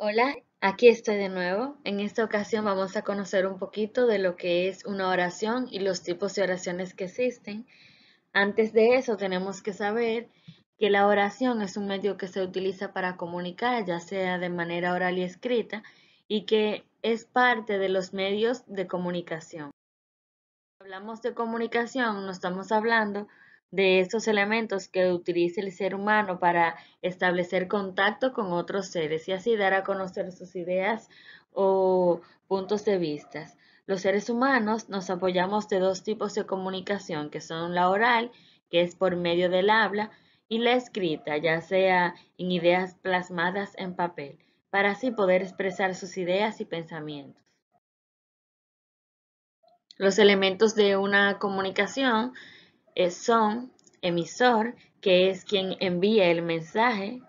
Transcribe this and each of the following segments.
Hola, aquí estoy de nuevo. En esta ocasión vamos a conocer un poquito de lo que es una oración y los tipos de oraciones que existen. Antes de eso tenemos que saber que la oración es un medio que se utiliza para comunicar, ya sea de manera oral y escrita, y que es parte de los medios de comunicación. Hablamos de comunicación, no estamos hablando de esos elementos que utiliza el ser humano para establecer contacto con otros seres y así dar a conocer sus ideas o puntos de vista. Los seres humanos nos apoyamos de dos tipos de comunicación, que son la oral, que es por medio del habla, y la escrita, ya sea en ideas plasmadas en papel, para así poder expresar sus ideas y pensamientos. Los elementos de una comunicación son emisor, que es quien envía el mensaje,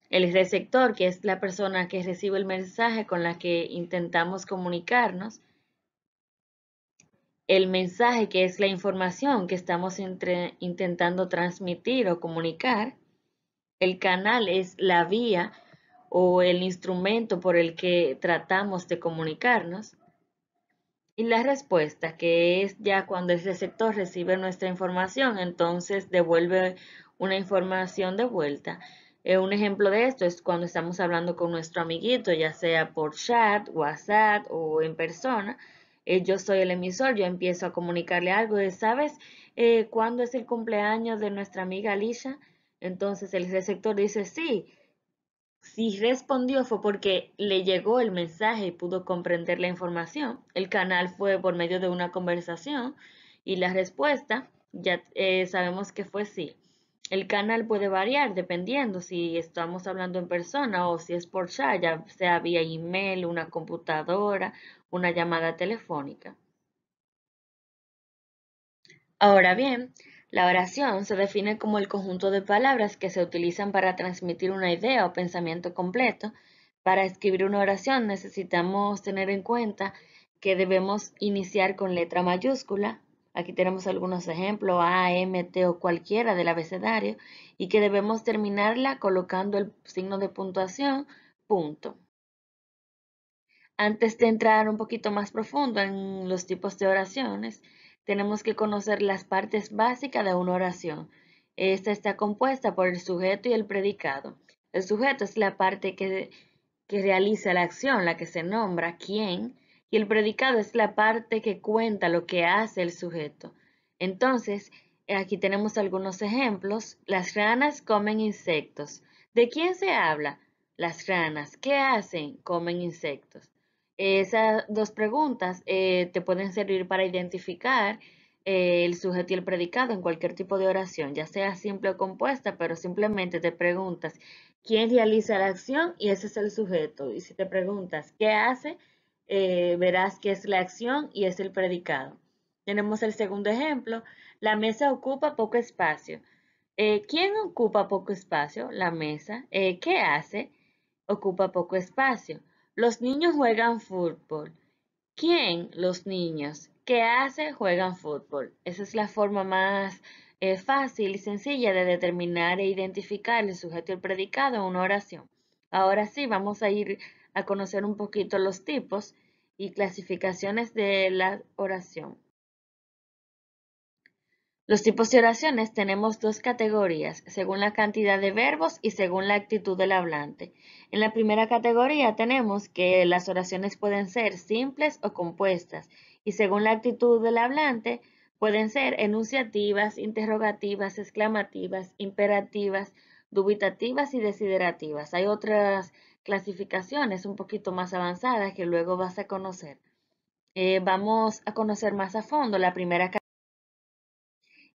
el receptor, que es la persona que recibe el mensaje con la que intentamos comunicarnos, el mensaje, que es la información que estamos intentando transmitir o comunicar, el canal es la vía o el instrumento por el que tratamos de comunicarnos, y la respuesta, que es ya cuando el receptor recibe nuestra información, entonces devuelve una información de vuelta. Un ejemplo de esto es cuando estamos hablando con nuestro amiguito, ya sea por chat, WhatsApp o en persona. Yo soy el emisor, yo empiezo a comunicarle algo de, ¿sabes cuándo es el cumpleaños de nuestra amiga Alicia? Entonces el receptor dice, sí. Si respondió fue porque le llegó el mensaje y pudo comprender la información. El canal fue por medio de una conversación y la respuesta ya sabemos que fue sí. El canal puede variar dependiendo si estamos hablando en persona o si es por chat, ya sea vía email, una computadora, una llamada telefónica. Ahora bien, la oración se define como el conjunto de palabras que se utilizan para transmitir una idea o pensamiento completo. Para escribir una oración necesitamos tener en cuenta que debemos iniciar con letra mayúscula. Aquí tenemos algunos ejemplos, A, M, T o cualquiera del abecedario, y que debemos terminarla colocando el signo de puntuación, punto. Antes de entrar un poquito más profundo en los tipos de oraciones, tenemos que conocer las partes básicas de una oración. Esta está compuesta por el sujeto y el predicado. El sujeto es la parte que realiza la acción, la que se nombra, quién, y el predicado es la parte que cuenta lo que hace el sujeto. Entonces, aquí tenemos algunos ejemplos. Las ranas comen insectos. ¿De quién se habla? Las ranas. ¿Qué hacen? Comen insectos. Esas dos preguntas te pueden servir para identificar el sujeto y el predicado en cualquier tipo de oración, ya sea simple o compuesta, pero simplemente te preguntas quién realiza la acción y ese es el sujeto. Y si te preguntas qué hace, verás que es la acción y es el predicado. Tenemos el segundo ejemplo. La mesa ocupa poco espacio. ¿Quién ocupa poco espacio? La mesa. ¿Qué hace? Ocupa poco espacio. Los niños juegan fútbol. ¿Quién? Los niños. ¿Qué hace? Juegan fútbol. Esa es la forma más fácil y sencilla de determinar e identificar el sujeto y el predicado en una oración. Ahora sí, vamos a ir a conocer un poquito los tipos y clasificaciones de la oración. Los tipos de oraciones tenemos dos categorías, según la cantidad de verbos y según la actitud del hablante. En la primera categoría tenemos que las oraciones pueden ser simples o compuestas y según la actitud del hablante pueden ser enunciativas, interrogativas, exclamativas, imperativas, dubitativas y desiderativas. Hay otras clasificaciones un poquito más avanzadas que luego vas a conocer. Vamos a conocer más a fondo la primera categoría.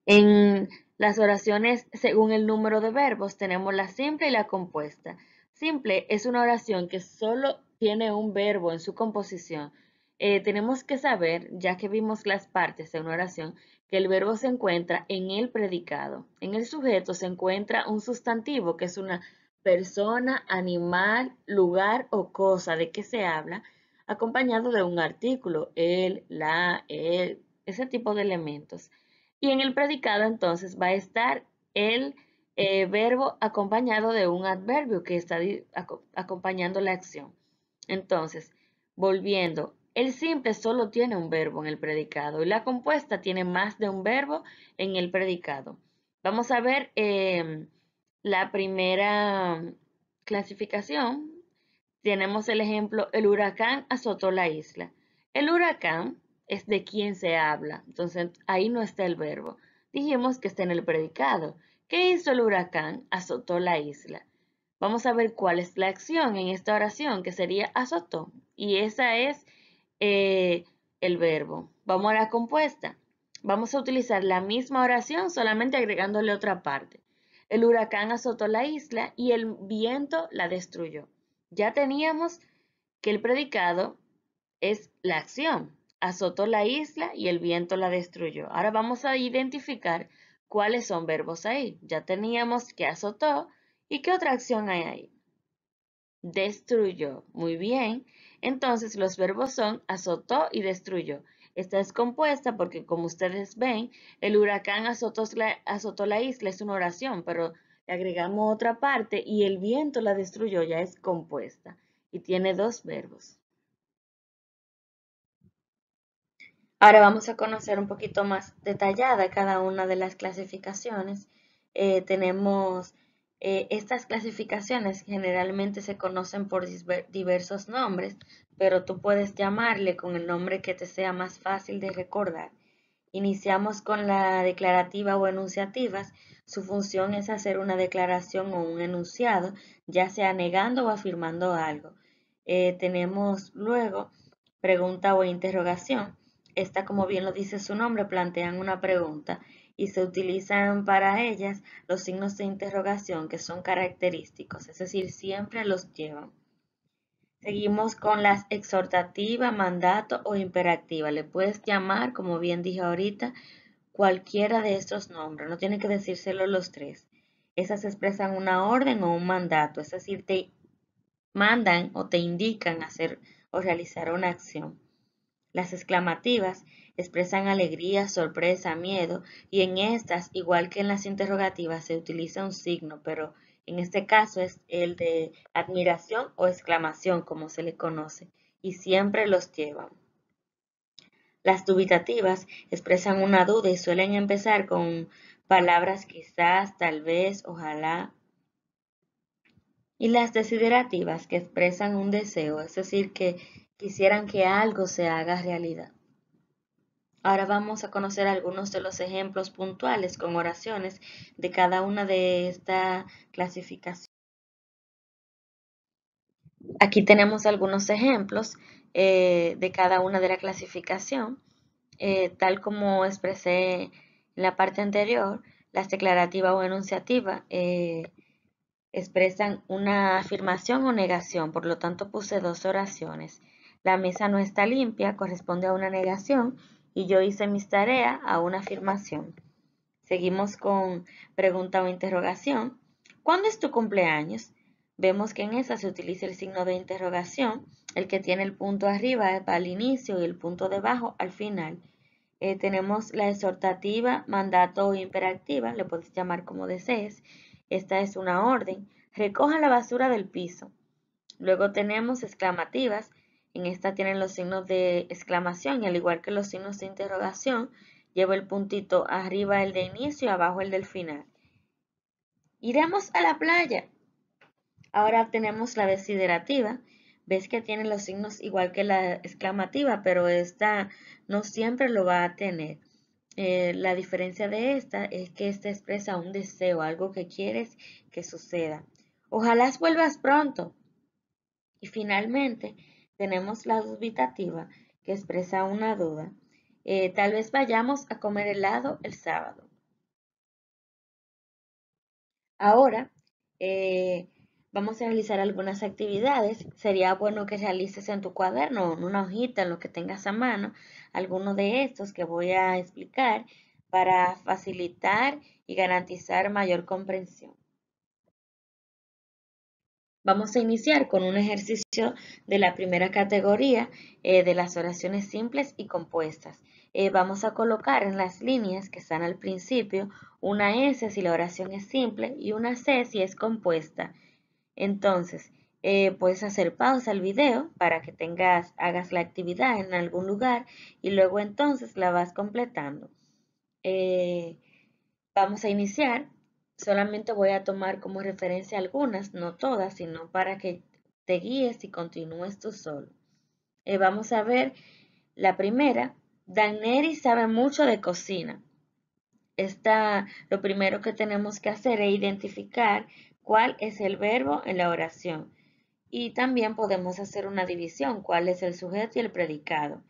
En las oraciones, según el número de verbos, tenemos la simple y la compuesta. Simple es una oración que solo tiene un verbo en su composición. Tenemos que saber, ya que vimos las partes de una oración, que el verbo se encuentra en el predicado. En el sujeto se encuentra un sustantivo, que es una persona, animal, lugar o cosa de que se habla, acompañado de un artículo, el, la, ese tipo de elementos. Y en el predicado entonces va a estar el verbo acompañado de un adverbio que está acompañando la acción. Entonces, volviendo, el simple solo tiene un verbo en el predicado y la compuesta tiene más de un verbo en el predicado. Vamos a ver la primera clasificación. Tenemos el ejemplo, el huracán azotó la isla. El huracán es de quien se habla, entonces ahí no está el verbo. Dijimos que está en el predicado. ¿Qué hizo el huracán? Azotó la isla. Vamos a ver cuál es la acción en esta oración, que sería azotó. Y esa es el verbo. Vamos a la compuesta. Vamos a utilizar la misma oración, solamente agregándole otra parte. El huracán azotó la isla y el viento la destruyó. Ya teníamos que el predicado es la acción. Azotó la isla y el viento la destruyó. Ahora vamos a identificar cuáles son verbos ahí. Ya teníamos que azotó y qué otra acción hay ahí. Destruyó. Muy bien. Entonces los verbos son azotó y destruyó. Esta es compuesta porque, como ustedes ven, el huracán azotó la isla es una oración, pero le agregamos otra parte y el viento la destruyó, ya es compuesta y tiene dos verbos. Ahora vamos a conocer un poquito más detallada cada una de las clasificaciones. Tenemos estas clasificaciones generalmente se conocen por diversos nombres, pero tú puedes llamarle con el nombre que te sea más fácil de recordar. Iniciamos con la declarativa o enunciativas. Su función es hacer una declaración o un enunciado, ya sea negando o afirmando algo. Tenemos luego pregunta o interrogación. Esta, como bien lo dice su nombre, plantean una pregunta y se utilizan para ellas los signos de interrogación que son característicos, es decir, siempre los llevan. Seguimos con las exhortativa, mandato o imperativa. Le puedes llamar, como bien dije ahorita, cualquiera de estos nombres. No tiene que decírselo los tres. Esas expresan una orden o un mandato, es decir, te mandan o te indican hacer o realizar una acción. Las exclamativas expresan alegría, sorpresa, miedo y en estas, igual que en las interrogativas, se utiliza un signo, pero en este caso es el de admiración o exclamación, como se le conoce, y siempre los llevan. Las dubitativas expresan una duda y suelen empezar con palabras quizás, tal vez, ojalá. Y las desiderativas que expresan un deseo, es decir, que quisieran que algo se haga realidad. Ahora vamos a conocer algunos de los ejemplos puntuales con oraciones de cada una de esta clasificación. Aquí tenemos algunos ejemplos de cada una de la clasificación. Tal como expresé en la parte anterior, las declarativas o enunciativas expresan una afirmación o negación, por lo tanto puse dos oraciones. La mesa no está limpia corresponde a una negación y yo hice mis tareas a una afirmación. Seguimos con pregunta o interrogación. ¿Cuándo es tu cumpleaños? Vemos que en esa se utiliza el signo de interrogación, el que tiene el punto arriba va al inicio y el punto debajo al final. Tenemos la exhortativa, mandato o imperativa, le puedes llamar como desees. Esta es una orden. Recoja la basura del piso. Luego tenemos exclamativas. En esta tienen los signos de exclamación y al igual que los signos de interrogación, lleva el puntito arriba el de inicio, abajo el del final. Iremos a la playa. Ahora tenemos la desiderativa. Ves que tiene los signos igual que la exclamativa, pero esta no siempre lo va a tener. La diferencia de esta es que esta expresa un deseo, algo que quieres que suceda. Ojalá vuelvas pronto. Y finalmente tenemos la dubitativa que expresa una duda. Tal vez vayamos a comer helado el sábado. Ahora vamos a realizar algunas actividades. Sería bueno que realices en tu cuaderno, en una hojita, en lo que tengas a mano, alguno de estos que voy a explicar para facilitar y garantizar mayor comprensión. Vamos a iniciar con un ejercicio de la primera categoría de las oraciones simples y compuestas. vamos a colocar en las líneas que están al principio una S si la oración es simple y una C si es compuesta. Entonces, puedes hacer pausa al video para que hagas la actividad en algún lugar y luego entonces la vas completando. Vamos a iniciar. Solamente voy a tomar como referencia algunas, no todas, sino para que te guíes y continúes tú solo. Vamos a ver la primera. Dagneri sabe mucho de cocina. Lo primero que tenemos que hacer es identificar cuál es el verbo en la oración. Y también podemos hacer una división, cuál es el sujeto y el predicado.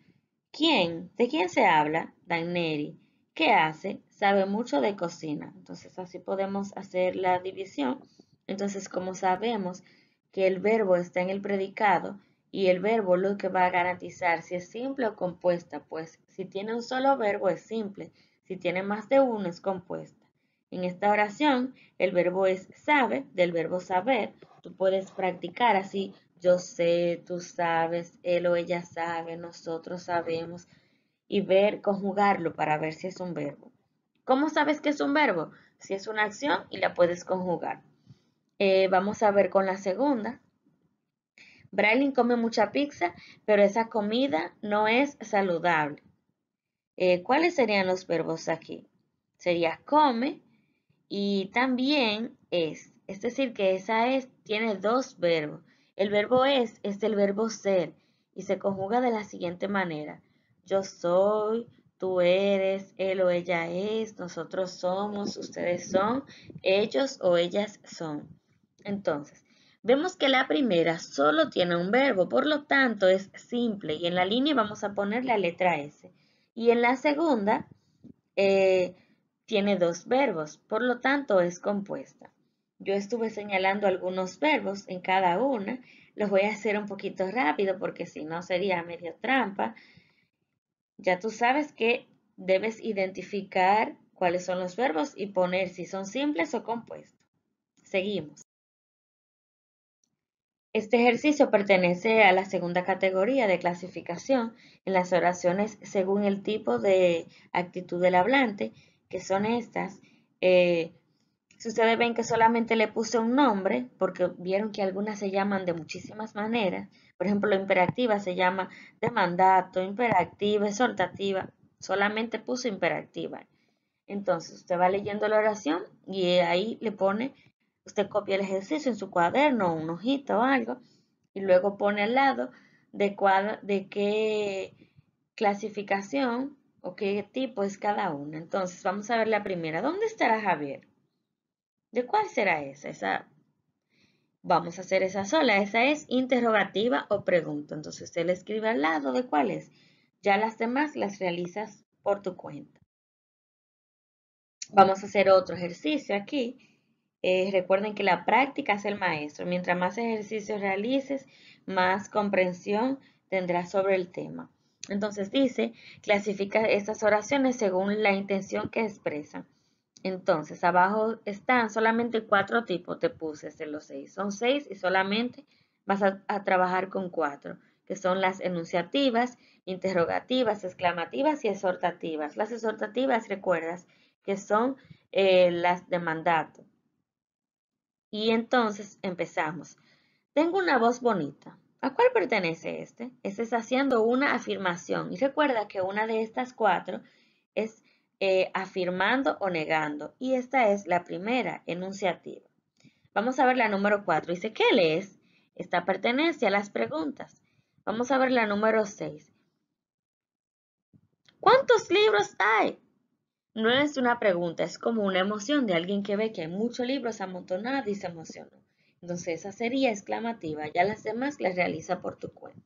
¿Quién? ¿De quién se habla? Dagneri. ¿Qué hace? Sabe mucho de cocina. Entonces así podemos hacer la división. Entonces como sabemos que el verbo está en el predicado y el verbo lo que va a garantizar si es simple o compuesta, pues si tiene un solo verbo es simple, si tiene más de uno es compuesta. En esta oración el verbo es sabe, del verbo saber. Tú puedes practicar así: yo sé, tú sabes, él o ella sabe, nosotros sabemos, y conjugarlo para ver si es un verbo. ¿Cómo sabes que es un verbo? Si es una acción y la puedes conjugar. Vamos a ver con la segunda. Braille come mucha pizza, pero esa comida no es saludable. ¿Cuáles serían los verbos aquí? Sería come y también es decir, que esa tiene dos verbos. El verbo es el verbo ser y se conjuga de la siguiente manera: yo soy, tú eres, él o ella es, nosotros somos, ustedes son, ellos o ellas son. Entonces, vemos que la primera solo tiene un verbo, por lo tanto es simple, y en la línea vamos a poner la letra S. Y en la segunda tiene dos verbos, por lo tanto es compuesta. Yo estuve señalando algunos verbos en cada una. Los voy a hacer un poquito rápido porque si no sería medio trampa. Ya tú sabes que debes identificar cuáles son los verbos y poner si son simples o compuestos. Seguimos. Este ejercicio pertenece a la segunda categoría de clasificación en las oraciones según el tipo de actitud del hablante, que son estas. Si ustedes ven que solamente le puse un nombre, porque vieron que algunas se llaman de muchísimas maneras. Por ejemplo, imperativa se llama de mandato, imperativa, exhortativa. Solamente puse imperativa. Entonces, usted va leyendo la oración y ahí le pone, usted copia el ejercicio en su cuaderno, un hojita o algo, y luego pone al lado de qué clasificación o qué tipo es cada una. Entonces, vamos a ver la primera. ¿Dónde estará Javier? ¿De cuál será esa? Vamos a hacer esa sola. Esa es interrogativa o pregunta. Entonces, usted le escribe al lado de cuál es. Ya las demás las realizas por tu cuenta. Vamos a hacer otro ejercicio aquí. Recuerden que la práctica es el maestro. Mientras más ejercicios realices, más comprensión tendrás sobre el tema. Entonces dice, clasifica estas oraciones según la intención que expresan. Entonces, abajo están solamente 4 tipos, te puse de los 6. Son 6 y solamente vas a trabajar con 4, que son las enunciativas, interrogativas, exclamativas y exhortativas. Las exhortativas, recuerdas, que son las de mandato. Y entonces empezamos. Tengo una voz bonita. ¿A cuál pertenece este? Este es haciendo una afirmación. Y recuerda que una de estas 4 es afirmando o negando. Y esta es la primera, enunciativa. Vamos a ver la número 4. Dice, ¿qué lees? Esta pertenece a las preguntas. Vamos a ver la número 6. ¿Cuántos libros hay? No es una pregunta, es como una emoción de alguien que ve que hay muchos libros amontonados y se emocionó. Entonces esa sería exclamativa, ya las demás las realiza por tu cuenta.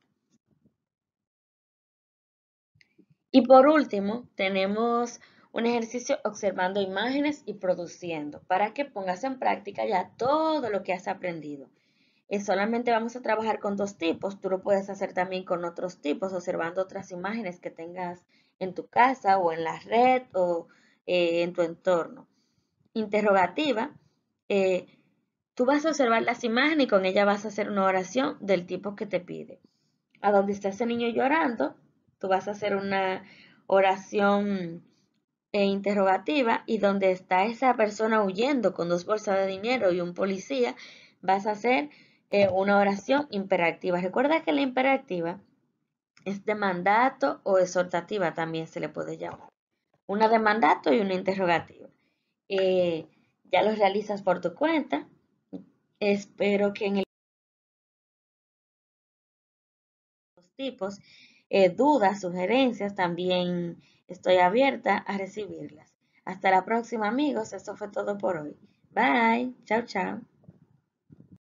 Y por último, tenemos un ejercicio observando imágenes y produciendo, para que pongas en práctica ya todo lo que has aprendido. Solamente vamos a trabajar con 2 tipos, tú lo puedes hacer también con otros tipos, observando otras imágenes que tengas en tu casa o en la red o en tu entorno. Interrogativa, tú vas a observar las imágenes y con ella vas a hacer una oración del tipo que te pide. A donde está ese niño llorando, tú vas a hacer oración interrogativa, y donde está esa persona huyendo con 2 bolsas de dinero y un policía, vas a hacer una oración imperativa. Recuerda que la imperativa es de mandato o exhortativa, también se le puede llamar. Una de mandato y una interrogativa. Eh, ya lo realizas por tu cuenta. Espero que en los tipos, dudas, sugerencias, también estoy abierta a recibirlas. Hasta la próxima, amigos. Eso fue todo por hoy. Bye. Chao, chao.